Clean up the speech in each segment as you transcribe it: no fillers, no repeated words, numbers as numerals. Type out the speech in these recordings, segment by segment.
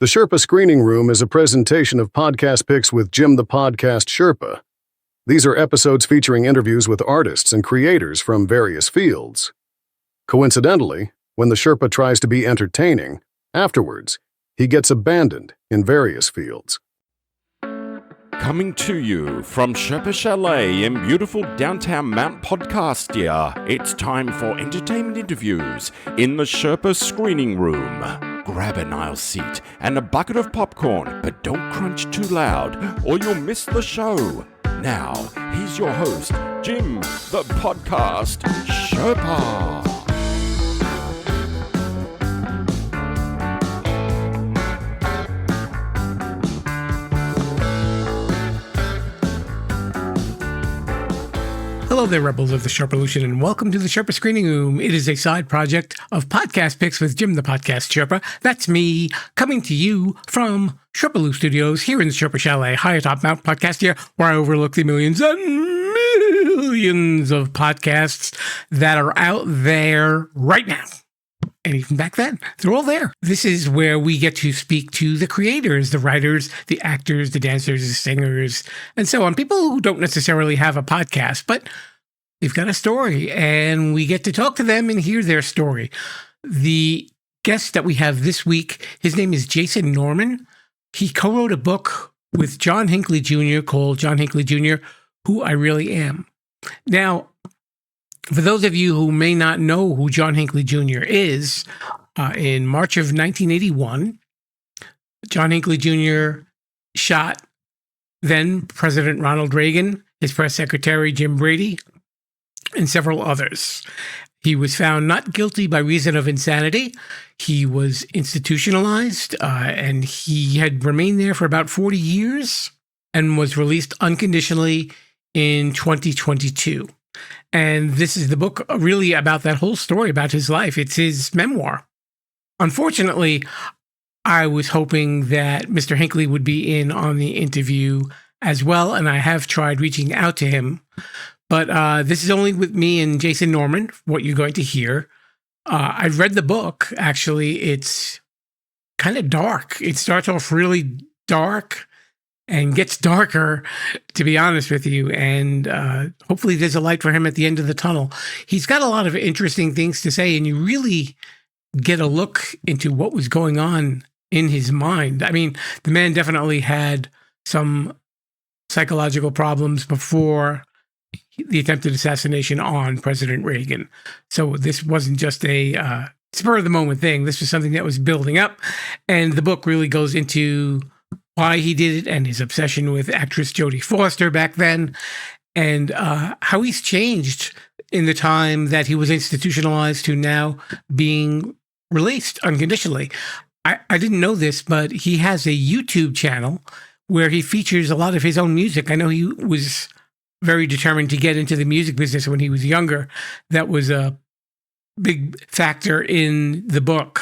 The Sherpa Screening Room is a presentation of podcast picks with Jim the Podcast Sherpa. These are episodes featuring interviews with artists and creators from various fields. Coincidentally, when the Sherpa tries to be entertaining, afterwards, he gets abandoned in various fields. Coming to you from Sherpa Chalet in beautiful downtown Mount Podcastia, it's time for entertainment interviews in the Sherpa Screening Room. Grab an aisle seat and a bucket of popcorn, but don't crunch too loud or you'll miss the show. Now, here's your host, Jim, the Podcast Sherpa. Hello there, rebels of the Sherpa-lution, and welcome to the Sherpa Screening Room. It is a side project of podcast picks with Jim the Podcast Sherpa. That's me, coming to you from Sherpa-lu Studios here in the Sherpa Chalet, high atop Mount Podcastia, where I overlook the millions and millions of podcasts that are out there right now. And even back then, they're all there. This is where we get to speak to the creators, the writers, the actors, the dancers, the singers, and so on. People who don't necessarily have a podcast, but they've got a story, and we get to talk to them and hear their story. The guest that we have this week, his name is Jason Norman. He co-wrote a book with John Hinckley Jr. called John Hinckley Jr., Who I Really Am. Now, for those of you who may not know who John Hinckley Jr. is, in March of 1981, John Hinckley Jr. shot then President Ronald Reagan, his press secretary Jim Brady, and several others. He was found not guilty by reason of insanity. He was institutionalized, and he had remained there for about 40 years and was released unconditionally in 2022. And this is the book really about that whole story about his life. It's his memoir. Unfortunately, I was hoping that Mr. Hinckley would be in on the interview as well, and I have tried reaching out to him. But this is only with me and Jason Norman, what you're going to hear. I've read the book, actually. It's kind of dark. It starts off really dark and gets darker, to be honest with you. And hopefully there's a light for him at the end of the tunnel. He's got a lot of interesting things to say, and you really get a look into what was going on in his mind. I mean, the man definitely had some psychological problems before the attempted assassination on President Reagan. So this wasn't just a spur-of-the-moment thing. This was something that was building up. And the book really goes into why he did it and his obsession with actress Jodie Foster back then, and how he's changed in the time that he was institutionalized to now being released unconditionally. I didn't know this, but he has a YouTube channel where he features a lot of his own music. I know he was very determined to get into the music business when he was younger. That was a big factor in the book.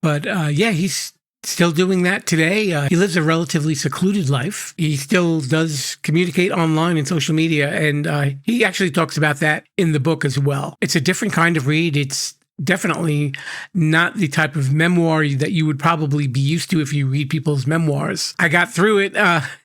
But yeah, he's still doing that today. He lives a relatively secluded life. He still does communicate online and social media, and he actually talks about that in the book as well. It's a different kind of read. It's definitely not the type of memoir that you would probably be used to if you read people's memoirs. I got through it,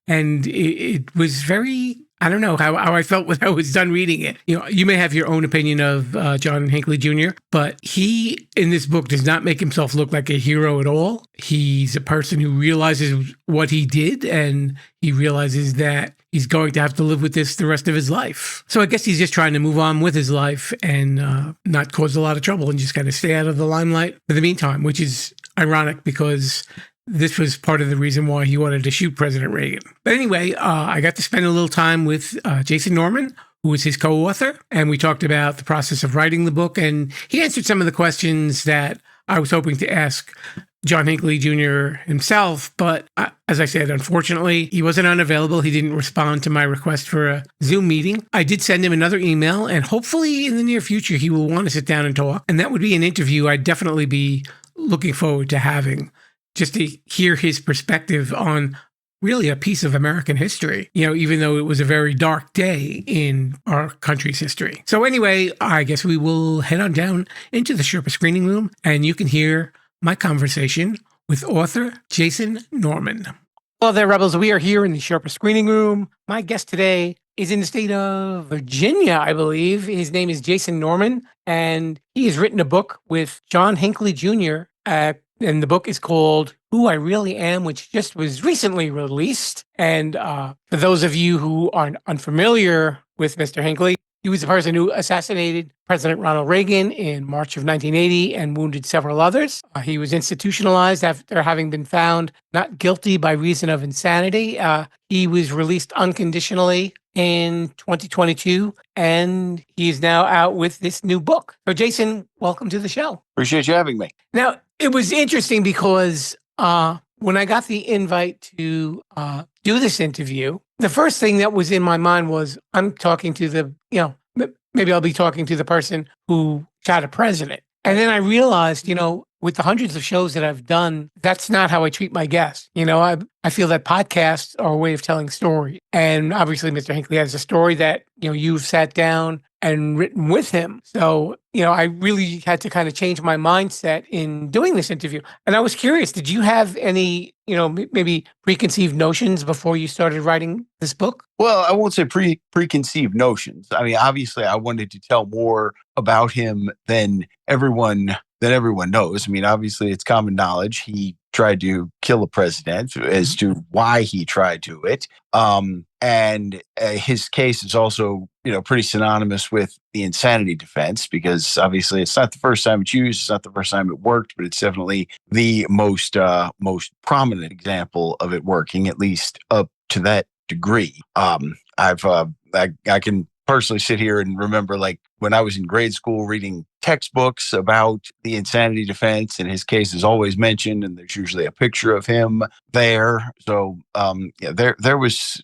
and it was very... I don't know how I felt when I was done reading it. You know, you may have your own opinion of John Hinckley Jr., but he, in this book, does not make himself look like a hero at all. He's a person who realizes what he did, and he realizes that he's going to have to live with this the rest of his life. So I guess he's just trying to move on with his life and not cause a lot of trouble and just kind of stay out of the limelight for the meantime, which is ironic because this was part of the reason why he wanted to shoot President Reagan. But anyway, I got to spend a little time with Jason Norman, who was his co-author, and we talked about the process of writing the book, and he answered some of the questions that I was hoping to ask John Hinckley Jr. himself. But as I said, unfortunately, he wasn't unavailable. He didn't respond to my request for a Zoom meeting. I did send him another email, and hopefully in the near future, he will want to sit down and talk. And that would be an interview I'd definitely be looking forward to having, just to hear his perspective on really a piece of American history, you know, even though it was a very dark day in our country's history. So anyway, I guess we will head on down into the Sherpa Screening Room, and you can hear my conversation with author Jason Norman. Hello there, Rebels. We are here in the Sherpa Screening Room. My guest today is in the state of Virginia, I believe. His name is Jason Norman, and he has written a book with John Hinckley Jr., and the book is called Who I Really Am, which just was recently released. And for those of you who are unfamiliar with Mr. Hinckley, he was the person who assassinated President Ronald Reagan in March of 1980 and wounded several others. He was institutionalized after having been found not guilty by reason of insanity. He was released unconditionally in 2022, and he's now out with this new book. So, Jason, welcome to the show. Appreciate you having me. Now, it was interesting because when I got the invite to do this interview, the first thing that was in my mind was I'm talking to the, maybe I'll be talking to the person who shot a president. And then I realized, with the hundreds of shows that I've done, that's not how I treat my guests. I feel that podcasts are a way of telling stories. And obviously, Mr. Hinckley has a story that, you've sat down and written with him. So, I really had to kind of change my mindset in doing this interview. And I was curious, did you have any, maybe preconceived notions before you started writing this book? Well, I won't say preconceived notions. I mean, obviously, I wanted to tell more about him than everyone knows. I mean, obviously, it's common knowledge. He tried to kill a president. As to why he tried to it. And his case is also, pretty synonymous with the insanity defense, because obviously it's not the first time it's used. It's not the first time it worked, but it's definitely the most prominent example of it working, at least up to that degree. I can personally sit here and remember, like, when I was in grade school reading textbooks about the insanity defense, and his case is always mentioned, and there's usually a picture of him there. So, there was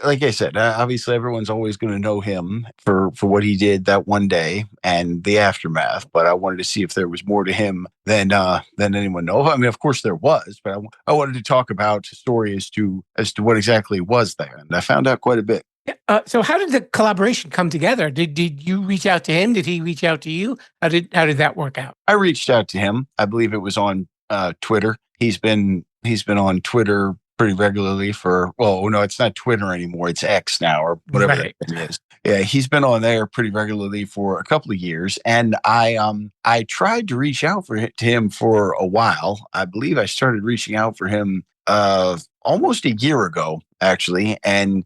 like I said, obviously everyone's always going to know him for what he did that one day and the aftermath. But I wanted to see if there was more to him than anyone knows. I mean, of course there was, but I wanted to talk about the story as to what exactly was there, and I found out quite a bit. So how did the collaboration come together? Did you reach out to him? Did he reach out to you? How did that work out? I reached out to him. I believe it was on Twitter. He's been on Twitter pretty regularly no, it's not Twitter anymore. It's X now, or whatever Right. that thing is. Yeah, he's been on there pretty regularly for a couple of years. And I tried to reach out to him for a while. I believe I started reaching out for him almost a year ago, actually. And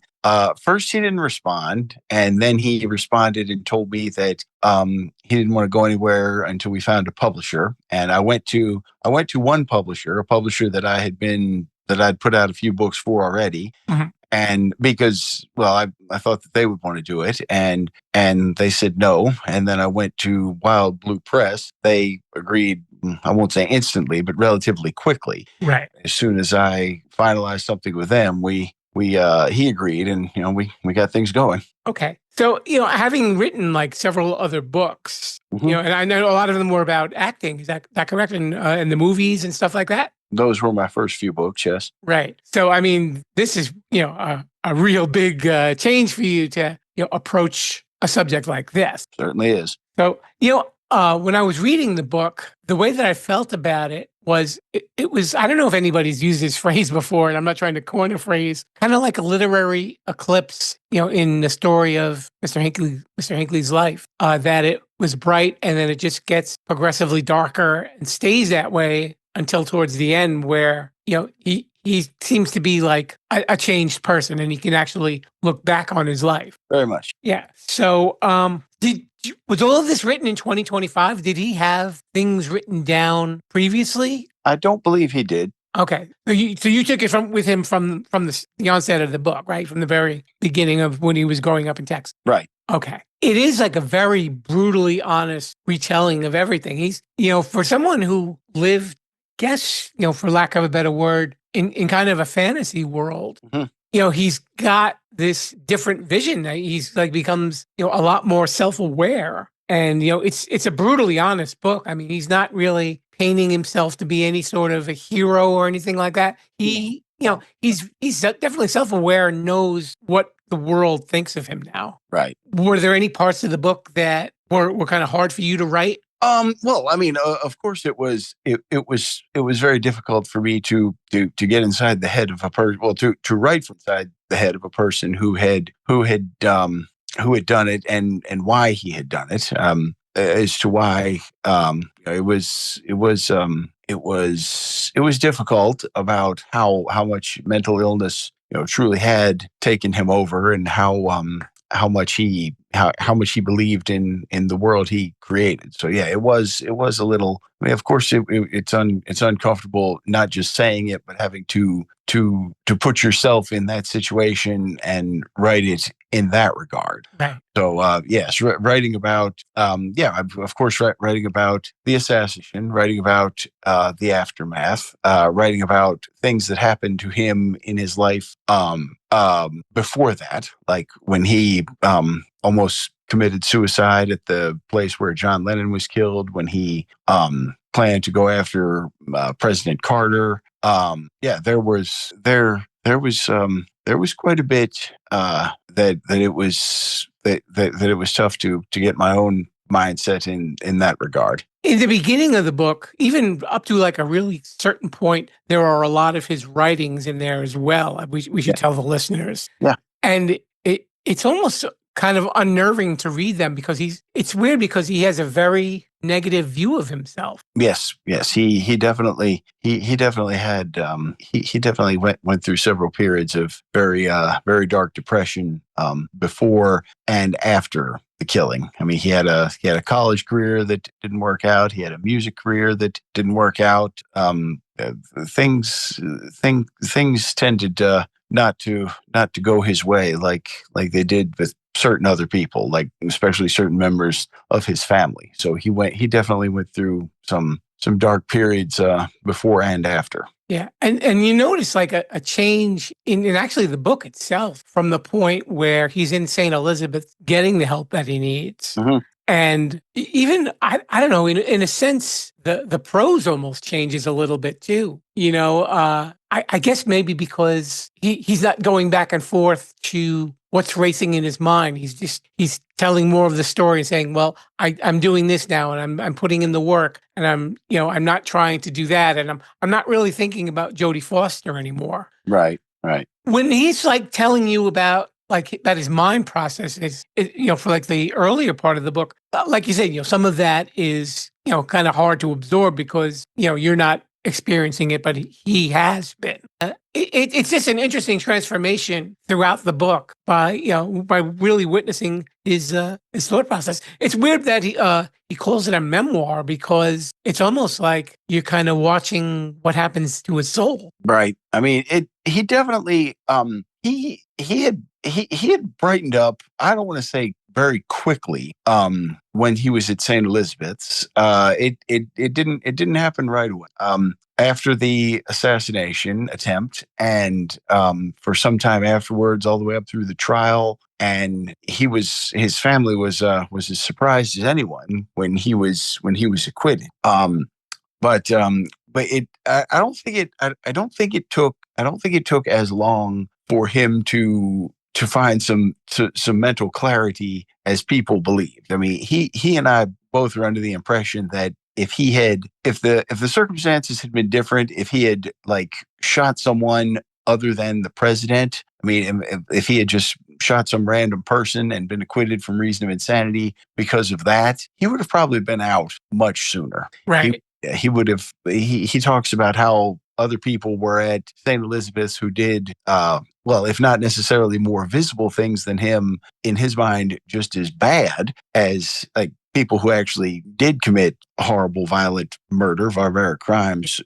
first he didn't respond, and then he responded and told me that he didn't want to go anywhere until we found a publisher. And I went to one publisher, a publisher that I'd put out a few books for already. Mm-hmm. And because, I thought that they would want to do it, and they said no. And then I went to Wild Blue Press. They agreed, I won't say instantly, but relatively quickly. Right. As soon as I finalized something with them, he agreed, and we got things going. Okay. So, having written like several other books, Mm-hmm. and I know a lot of them were about acting. Is that correct? And in the movies and stuff like that? Those were my first few books, yes. Right. So, I mean, this is, a real big change for you to, approach a subject like this. Certainly is. So, when I was reading the book, the way that I felt about it was, it was, I don't know if anybody's used this phrase before, and I'm not trying to coin a phrase, kind of like a literary eclipse, in the story of Mr. Hinckley's life, that it was bright and then it just gets progressively darker and stays that way until towards the end, where, he seems to be like a changed person, and he can actually look back on his life. Very much. Yeah. So, was all of this written in 2025? Did he have things written down previously? I don't believe he did. Okay. So you took it from the onset of the book, right? From the very beginning of when he was growing up in Texas. Right. Okay. It is like a very brutally honest retelling of everything. He's, for someone who lived, for lack of a better word, in kind of a fantasy world, Mm-hmm. He's got this different vision. He's like becomes, a lot more self-aware. And, it's a brutally honest book. I mean, he's not really painting himself to be any sort of a hero or anything like that. He's definitely self-aware and knows what the world thinks of him now. Right. Were there any parts of the book that were kind of hard for you to write? Well, I mean, of course, it was very difficult for me to get inside the head of a person. Well, to write from inside the head of a person who had done it and why he had done it. As to why it was difficult about how much mental illness truly had taken him over, and how much he how much he believed in the world he created. So yeah, it was a little. I mean, of course, it's uncomfortable not just saying it, but having to put yourself in that situation and write it in that regard. Right. So yes, writing about of course, writing about the assassination, writing about the aftermath, writing about things that happened to him in his life before that, like when he almost committed suicide at the place where John Lennon was killed, when he planned to go after President Carter. There was quite a bit that it was tough to get my own mindset in that regard. In the beginning of the book, even up to like a really certain point, there are a lot of his writings in there as well. We should tell the listeners. Yeah. And it's almost kind of unnerving to read them because it's weird because he has a very negative view of himself. Yes. He definitely had he definitely went through several periods of very dark depression before and after the killing. I mean, he had a college career that didn't work out. He had a music career that didn't work out. Things tended not to go his way like they did with certain other people, like especially certain members of his family. So he definitely went through some dark periods before and after. Yeah. And you notice like a change in actually the book itself from the point where he's in St. Elizabeth getting the help that he needs. Mm-hmm. And even, I don't know, in a sense, the prose almost changes a little bit too. I guess maybe because he's not going back and forth to what's racing in his mind. He's telling more of the story and saying, well, I'm doing this now and I'm putting in the work and I'm not trying to do that. And I'm not really thinking about Jodie Foster anymore. Right. When he's like telling you about like that his mind process is, for like the earlier part of the book, like you said, some of that is, kind of hard to absorb because, you're not experiencing it, but he has been. It's just an interesting transformation throughout the book by really witnessing his thought process. It's weird that he calls it a memoir because it's almost like you're kind of watching what happens to his soul. Right. I mean, he definitely he had brightened up. I don't want to say very quickly when he was at St. Elizabeth's. It didn't happen right away. After the assassination attempt, and for some time afterwards, all the way up through the trial, and his family was as surprised as anyone when he was acquitted. But I don't think it took as long for him to find some mental clarity as people believed. I mean, he and I both are under the impression that if the circumstances had been different, if he had like shot someone other than the president, I mean, if he had just shot some random person and been acquitted from reason of insanity because of that, he would have probably been out much sooner. Right. He would have. He talks about how other people were at St. Elizabeth's who did, well, if not necessarily more visible things than him, in his mind, just as bad as like people who actually did commit horrible, violent murder, barbaric crimes,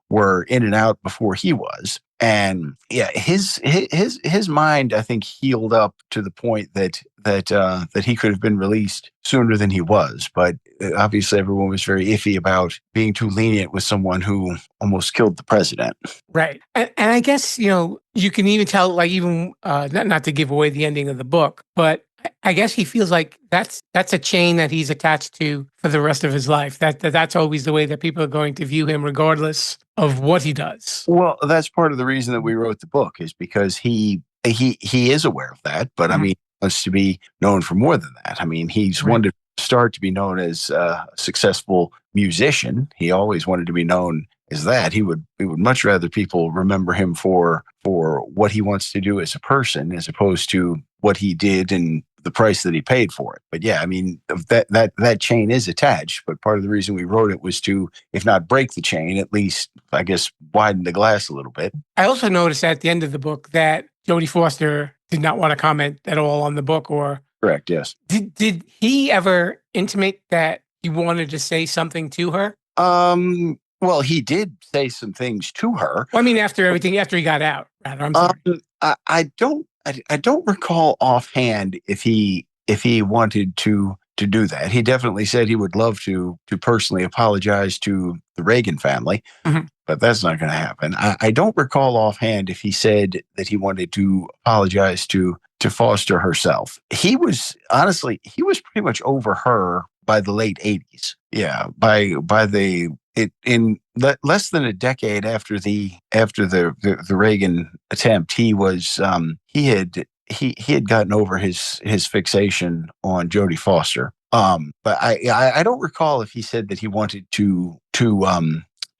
were in and out before he was. And yeah, his mind, I think, healed up to the point that he could have been released sooner than he was. But obviously, everyone was very iffy about being too lenient with someone who almost killed the president. Right, and I guess you can even tell, like even not to give away the ending of the book, but I guess he feels like that's a chain that he's attached to for the rest of his life. That's always the way that people are going to view him, regardless of what he does. Well, that's part of the reason that we wrote the book, is because he is aware of that. But I mean, he wants to be known for more than that. I mean, he's wanted start to be known as a successful musician. He always wanted to be known as that. He would much rather people remember him for what he wants to do as a person, as opposed to what he did and the price that he paid for it. But yeah, I mean, that chain is attached. But part of the reason we wrote it was to, if not break the chain, at least, I guess, widen the glass a little bit. I also noticed at the end of the book that Jodie Foster did not want to comment at all on the book, or correct? Yes. Did he ever intimate that he wanted to say something to her? Well, he did say some things to her. Well, I mean, after he got out, rather. I'm sorry. I don't recall offhand if he wanted to do that. He definitely said he would love to personally apologize to the Reagan family, but that's not going to happen. I don't recall offhand if he said that he wanted to apologize to Foster herself. He was pretty much over her by the late 80s. Yeah, in less than a decade after the Reagan attempt, he had gotten over his fixation on Jodie Foster. But I don't recall if he said that he wanted to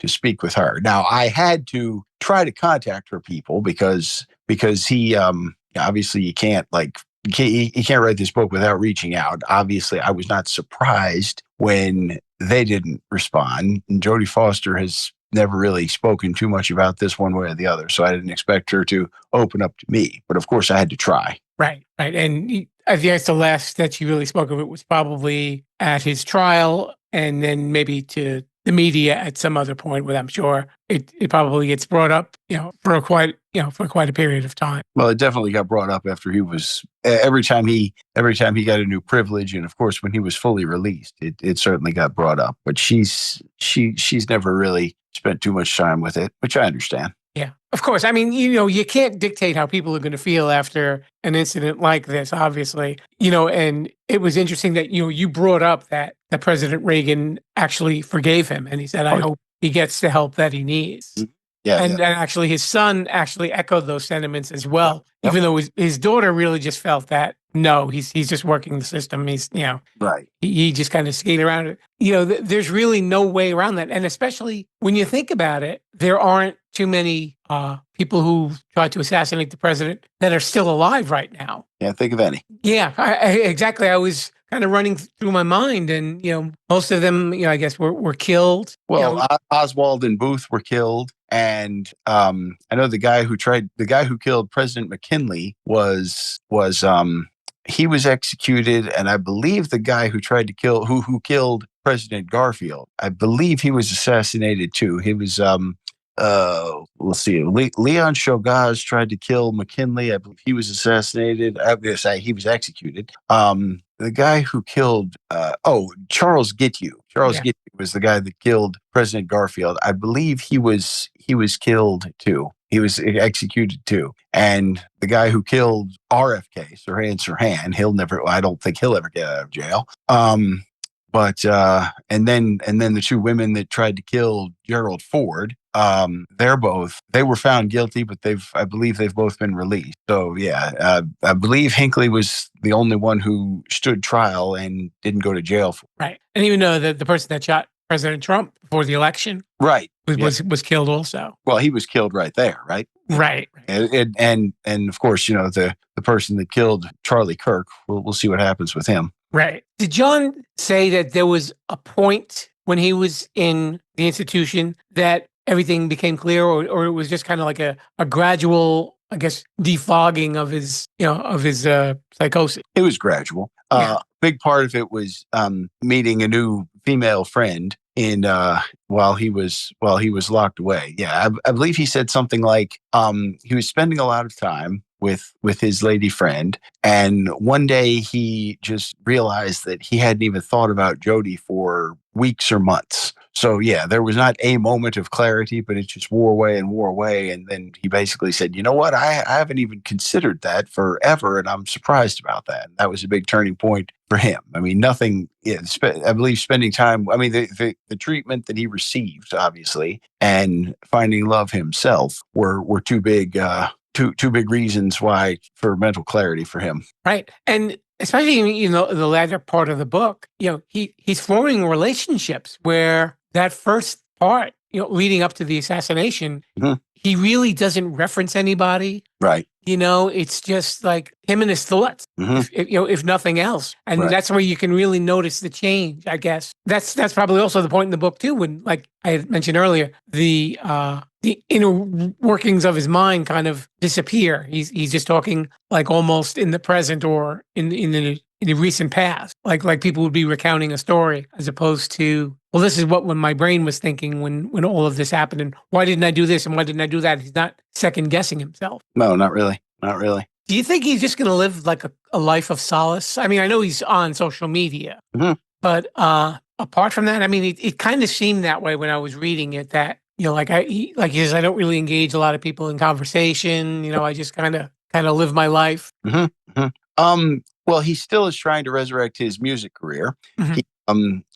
speak with her. Now, I had to try to contact her people because he obviously you can't write this book without reaching out. Obviously, I was not surprised when they didn't respond. And Jodie Foster has never really spoken too much about this one way or the other, so I didn't expect her to open up to me. But of course, I had to try. Right. And I think the last that she really spoke of it was probably at his trial, and then maybe to the media at some other point, where I'm sure it probably gets brought up, for quite a period of time. Well, it definitely got brought up after he was every time he got a new privilege, and of course when he was fully released, it certainly got brought up. But she's never really spent too much time with it, which I understand. Yeah, of course. I mean, you can't dictate how people are going to feel after an incident like this, obviously. And it was interesting that, you brought up that President Reagan actually forgave him. And he said, I hope he gets the help that he needs. Yeah. And actually his son actually echoed those sentiments as well, even though his daughter really just felt that, no, he's just working the system. He's, right. He just kind of skated around it. There's really no way around that. And especially when you think about it, there aren't too many people who tried to assassinate the president that are still alive right now. Can't think of any. Yeah, exactly. I was kind of running through my mind, and most of them, I guess, were killed. Well, Oswald and Booth were killed, and I know the guy who killed President McKinley was he was executed, and I believe the guy who tried to kill who killed President Garfield, I believe he was assassinated too. He was let's see, Leon Chagaz tried to kill McKinley. I believe he was assassinated. He was executed. The guy who killed Charles Gittiu. Gittiu was the guy that killed President Garfield. I believe he was killed too. He was executed too. And the guy who killed RFK, Sirhan, I don't think he'll ever get out of jail. But and then the two women that tried to kill Gerald Ford, they were found guilty, but I believe they've both been released. So yeah, I believe Hinckley was the only one who stood trial and didn't go to jail for it. Right. And even though the person that shot President Trump before the election, right, was killed also. Well, he was killed right there, right? Right. And of course, the person that killed Charlie Kirk, we'll see what happens with him. Right. Did John say that there was a point when he was in the institution that everything became clear, or it was just kind of like a gradual, I guess, defogging of his psychosis? It was gradual. Big part of it was meeting a new female friend while he was locked away. Yeah, I believe he said something like he was spending a lot of time with his lady friend, and one day he just realized that he hadn't even thought about Jodie for weeks or months. So yeah, there was not a moment of clarity, but it just wore away. And then he basically said, you know what? I haven't even considered that forever, and I'm surprised about that. And that was a big turning point for him. I mean, nothing, I believe spending time, I mean, the treatment that he received, obviously, and finding love himself were two big reasons why for mental clarity for him. Right. And especially the latter part of the book, he's forming relationships where that first part, leading up to the assassination, Mhm. he really doesn't reference anybody. Right. It's just like him and his thoughts, Mhm. if nothing else. And Right. that's where you can really notice the change, I guess. That's probably also the point in the book too, when, like I had mentioned earlier, the inner workings of his mind kind of disappear. He's just talking like almost in the present or in the recent past, like people would be recounting a story, as opposed to, well, this is when my brain was thinking when all of this happened, and why didn't I do this and why didn't I do that? He's not second guessing himself. No, not really. Not really. Do you think he's just going to live like a life of solace? I mean, I know he's on social media, Mhm. but apart from that, I mean, it kind of seemed that way when I was reading it, that, like he says, I don't really engage a lot of people in conversation. I just kind of live my life. Mhm. Mhm. Well, he still is trying to resurrect his music career. Mhm.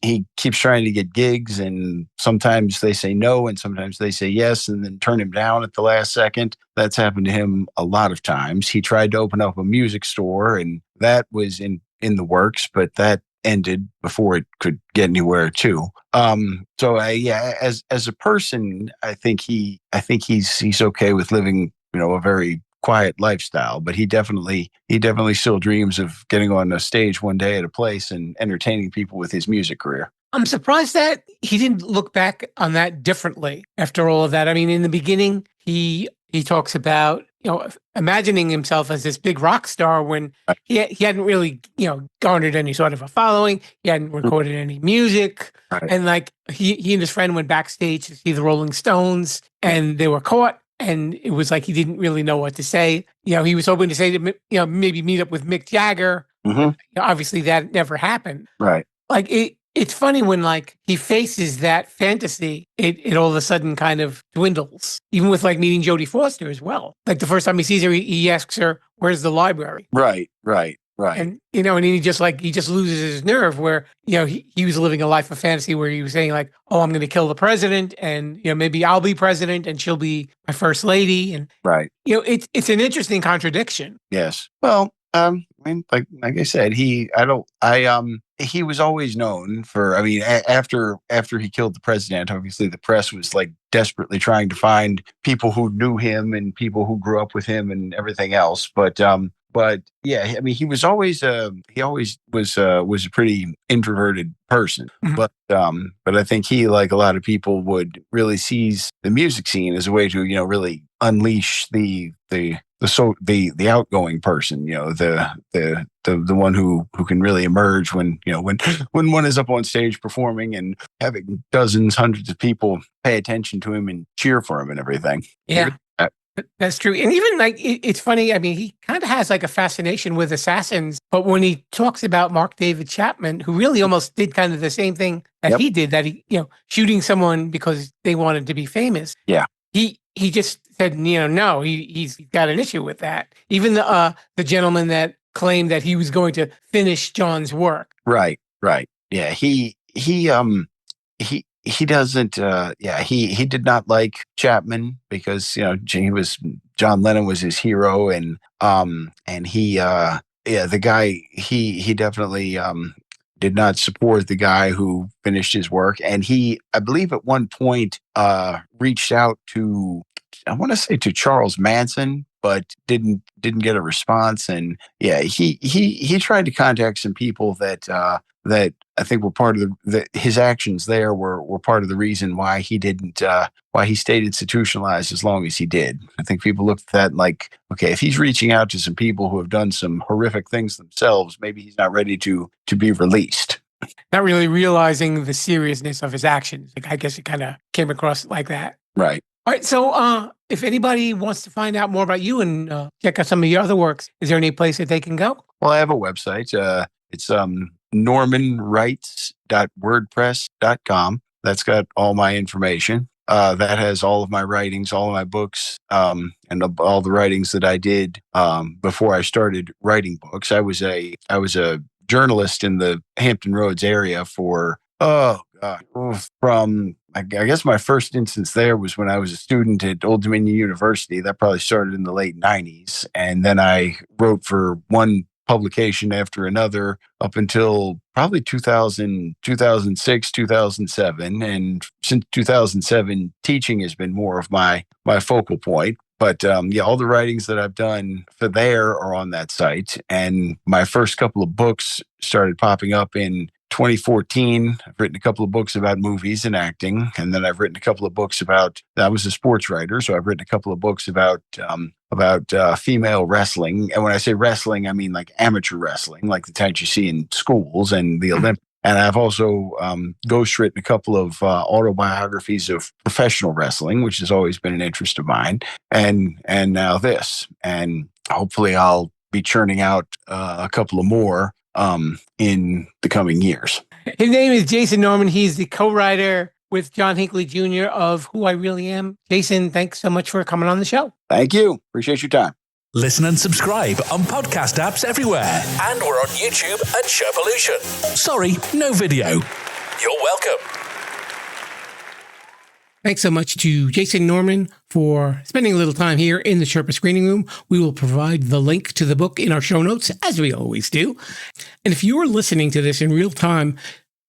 He keeps trying to get gigs, and sometimes they say no, and sometimes they say yes, and then turn him down at the last second. That's happened to him a lot of times. He tried to open up a music store, and that was in the works, but that ended before it could get anywhere too. Yeah, as a person, I think he's okay with living, a very quiet lifestyle, but he definitely still dreams of getting on a stage one day at a place and entertaining people with his music career. I'm surprised that he didn't look back on that differently after all of that. I mean, in the beginning, he talks about, imagining himself as this big rock star when Right. he hadn't really, garnered any sort of a following. He hadn't recorded any music. Right. And like he and his friend went backstage to see the Rolling Stones, and they were caught. And it was like he didn't really know what to say. He was hoping to say, maybe meet up with Mick Jagger. Mhm. Obviously, that never happened. Right. Like it's funny when like he faces that fantasy, it all of a sudden kind of dwindles. Even with like meeting Jodie Foster as well. Like the first time he sees her, he asks her, "Where's the library?" Right. And and he just loses his nerve where, he was living a life of fantasy where he was saying like, "Oh, I'm going to kill the president, and maybe I'll be president and she'll be my first lady." And Right. it's an interesting contradiction. Yes. Well, I mean, like I said, he was always known for. I mean, after he killed the president, obviously the press was like desperately trying to find people who knew him and people who grew up with him and everything else. But yeah, I mean, he always was a pretty introverted person. Mhm. But I think he, like a lot of people, would really seize the music scene as a way to, really unleash the outgoing person, the one who can really emerge when when one is up on stage performing and having dozens, hundreds of people pay attention to him and cheer for him and everything. Yeah. That's true. And even like, it's funny. I mean, he kind of has like a fascination with assassins, but when he talks about Mark David Chapman, who really almost did kind of the same thing that Yep. he did, that he, shooting someone because they wanted to be famous. Yeah. He just said, no, he's got an issue with that. Even the gentleman that claimed that he was going to finish John's work. Right. Yeah. He doesn't he did not like Chapman because John Lennon was his hero, and the guy he definitely did not support the guy who finished his work, and he, I believe, at one point reached out to, I want to say, to Charles Manson, but didn't get a response. And yeah, he tried to contact some people that I think were part of his actions there were part of the reason why he didn't why he stayed institutionalized as long as he did. I think people looked at that like, okay, if he's reaching out to some people who have done some horrific things themselves, maybe he's not ready to be released. Not really realizing the seriousness of his actions. Like, I guess it kind of came across like that. Right. All right. So if anybody wants to find out more about you and check out some of your other works, is there any place that they can go? Well, I have a website. It's normanwrites.wordpress.com. That's got all my information. That has all of my writings, all of my books, and all the writings that I did before I started writing books. I was a journalist in the Hampton Roads area for from, I guess my first instance there was when I was a student at Old Dominion University. That probably started in the late 90s. And then I wrote for one publication after another up until probably 2000, 2006, 2007. And since 2007, teaching has been more of my focal point. But all the writings that I've done for there are on that site. And my first couple of books started popping up in 2014. I've written a couple of books about movies and acting. And then I've written a couple of books I was a sports writer. So I've written a couple of books about female wrestling. And when I say wrestling, I mean like amateur wrestling, like the types you see in schools and the Olympics. And I've also ghostwritten a couple of autobiographies of professional wrestling, which has always been an interest of mine. And now this. And hopefully I'll be churning out a couple of more in the coming years. His name is Jason Norman. He's the co-writer with John Hinckley Jr. of Who I Really Am. Jason, thanks so much for coming on the show. Thank you. Appreciate your time. Listen and subscribe on podcast apps everywhere. And we're on YouTube at Sherpa-lution. Sorry, no video. You're welcome. Thanks so much to Jason Norman for spending a little time here in the Sherpa Screening Room. We will provide the link to the book in our show notes, as we always do. And if you're listening to this in real time,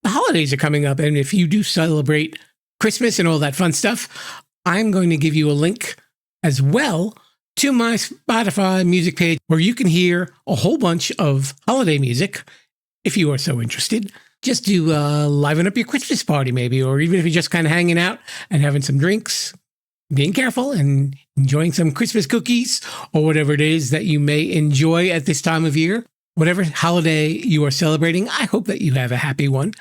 the holidays are coming up. And if you do celebrate Christmas and all that fun stuff, I'm going to give you a link as well to my Spotify music page where you can hear a whole bunch of holiday music if you are so interested. Just to liven up your Christmas party maybe, or even if you're just kind of hanging out and having some drinks, being careful and enjoying some Christmas cookies or whatever it is that you may enjoy at this time of year. Whatever holiday you are celebrating, I hope that you have a happy one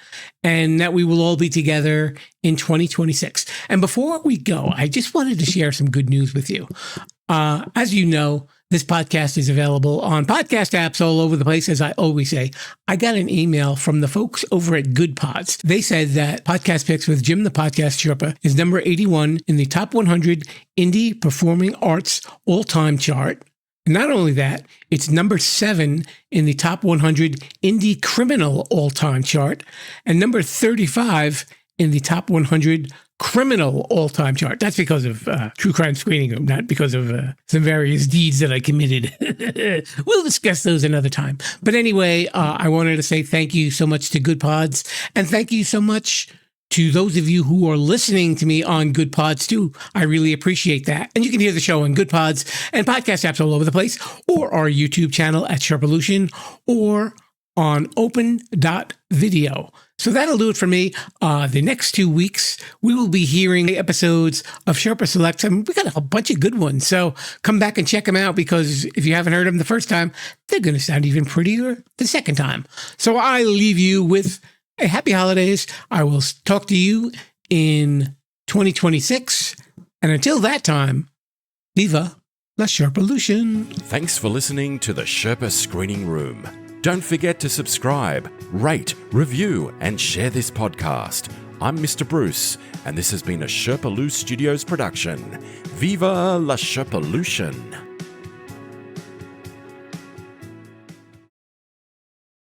and that we will all be together in 2026. And before we go, I just wanted to share some good news with you. As you know, this podcast is available on podcast apps all over the place. As I always say, I got an email from the folks over at Good Pods. They said that Podcast Picks with Jim the Podcast Sherpa is number 81 in the top 100 indie performing arts all-time chart. Not only that, it's number 7 in the top 100 indie criminal all-time chart and number 35 in the top 100 criminal all-time chart. That's because of True Crime Screening Room, not because of some various deeds that I committed. We'll discuss those another time. But anyway, I wanted to say thank you so much to Good Pods, and thank you so much to those of you who are listening to me on Good Pods too. I really appreciate that. And you can hear the show on Good Pods and podcast apps all over the place, or our YouTube channel at Sherpa-lution, or on open.video. So that'll do it for me. The next 2 weeks, we will be hearing episodes of Sherpa Selects. I mean, we got a bunch of good ones. So come back and check them out, because if you haven't heard them the first time, they're going to sound even prettier the second time. So I leave you with a happy holidays. I will talk to you in 2026. And until that time, viva la Sherpa-lution. Thanks for listening to the Sherpa Screening Room. Don't forget to subscribe, rate, review, and share this podcast. I'm Mr. Bruce, and this has been a Sherpa-lu Studios production. Viva la Sherpa-lution!